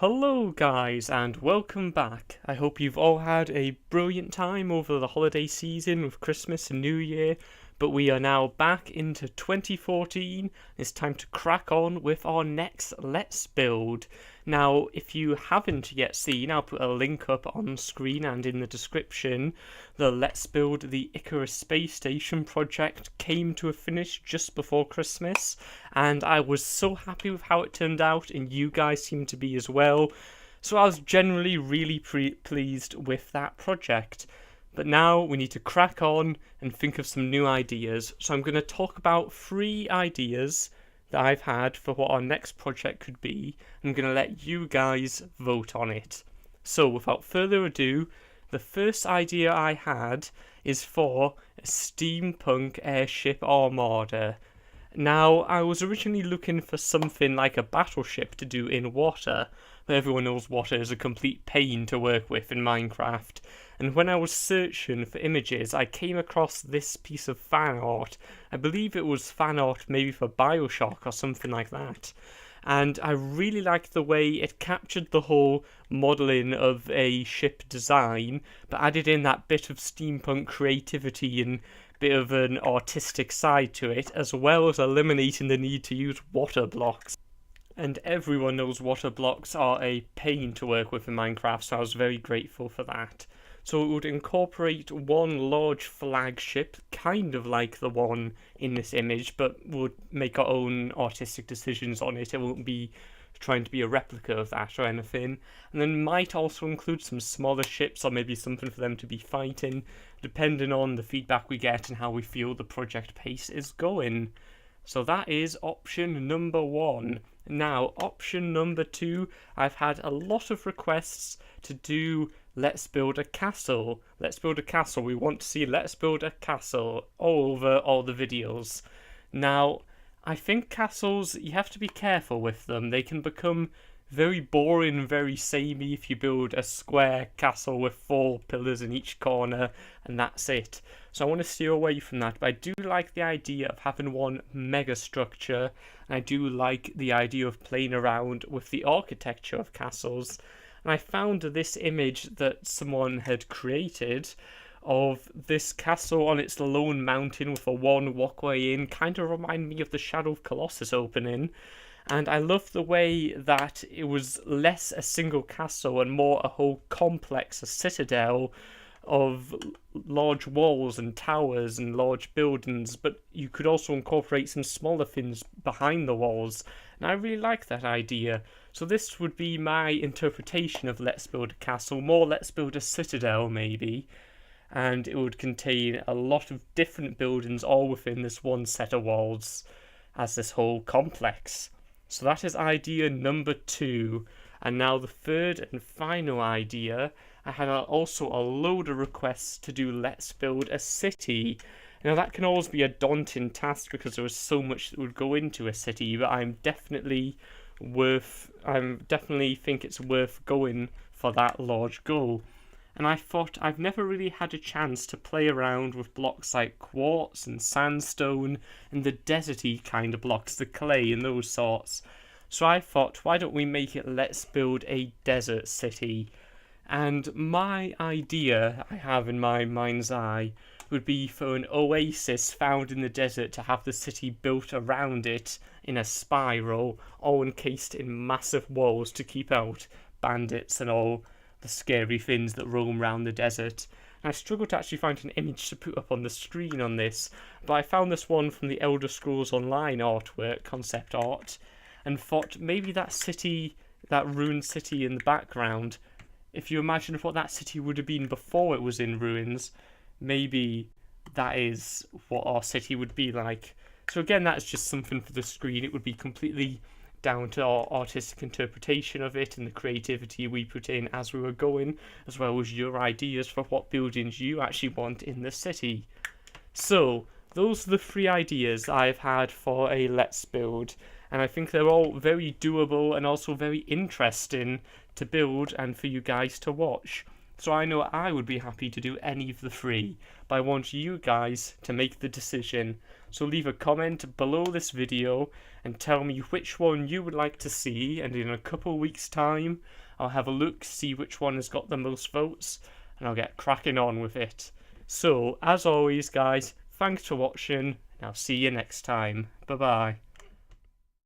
Hello guys and welcome back. I hope you've all had a brilliant time over the holiday season with Christmas and New Year, but we are now back into 2014. It's time to crack on with our next Let's Build. Now, if you haven't yet seen, I'll put a link up on screen and in the description. The Let's Build the Icarus Space Station project came to a finish just before Christmas, and I was so happy with how it turned out, and you guys seem to be as well. So I was generally really pleased with that project. But now we need to crack on and think of some new ideas. So I'm going to talk about 3 ideas that I've had for what our next project could be. I'm going to let you guys vote on it. So without further ado, the first idea I had is for a steampunk airship armada. Now, I was originally looking for something like a battleship to do in water, but everyone knows water is a complete pain to work with in Minecraft. And when I was searching for images, I came across this piece of fan art. I believe it was fan art maybe for Bioshock or something like that. And I really liked the way it captured the whole modelling of a ship design, but added in that bit of steampunk creativity and bit of an artistic side to it, as well as eliminating the need to use water blocks. And everyone knows water blocks are a pain to work with in Minecraft, so I was very grateful for that. So it would incorporate one large flagship, kind of like the one in this image, but would make our own artistic decisions on it. It won't be trying to be a replica of that or anything. And then might also include some smaller ships or maybe something for them to be fighting, depending on the feedback we get and how we feel the project pace is going. So that is option number 1. Now, option number 2, I've had a lot of requests to do Let's Build a Castle. Let's Build a Castle. We want to see Let's Build a Castle all over all the videos. Now, I think castles, you have to be careful with them. They can become very boring and very samey if you build a square castle with 4 pillars in each corner and that's it. So I want to steer away from that, but I do like the idea of having one mega structure, and I do like the idea of playing around with the architecture of castles. And I found this image that someone had created of this castle on its lone mountain with a one walkway in, kind of remind me of the Shadow of Colossus opening. And I love the way that it was less a single castle and more a whole complex, a citadel of large walls and towers and large buildings, but you could also incorporate some smaller things behind the walls, and I really like that idea. So this would be my interpretation of Let's Build a Castle, more Let's Build a Citadel maybe, and it would contain a lot of different buildings all within this one set of walls as this whole complex. So that is idea number 2, and now the third and final idea. I had also a load of requests to do Let's Build a City. Now that can always be a daunting task because there is so much that would go into a city, but I definitely think it's worth going for that large goal. And I thought I've never really had a chance to play around with blocks like quartz and sandstone and the deserty kind of blocks, the clay and those sorts. So I thought, why don't we make it Let's Build a Desert City? And my idea I have in my mind's eye would be for an oasis found in the desert to have the city built around it in a spiral, all encased in massive walls to keep out bandits and all the scary things that roam around the desert. And I struggled to actually find an image to put up on the screen on this, but I found this one from the Elder Scrolls Online artwork, concept art, and thought maybe that city, that ruined city in the background, if you imagine what that city would have been before it was in ruins, maybe that is what our city would be like. So again, that's just something for the screen. It would be completely down to our artistic interpretation of it and the creativity we put in as we were going, as well as your ideas for what buildings you actually want in the city. So those are the 3 ideas I've had for a Let's Build, and I think they're all very doable and also very interesting to build and for you guys to watch. So I know I would be happy to do any of the three, but I want you guys to make the decision. So leave a comment below this video and tell me which one you would like to see, and in a couple weeks time I'll have a look, see which one has got the most votes, and I'll get cracking on with it. So as always guys, thanks for watching, and I'll see you next time. Bye bye.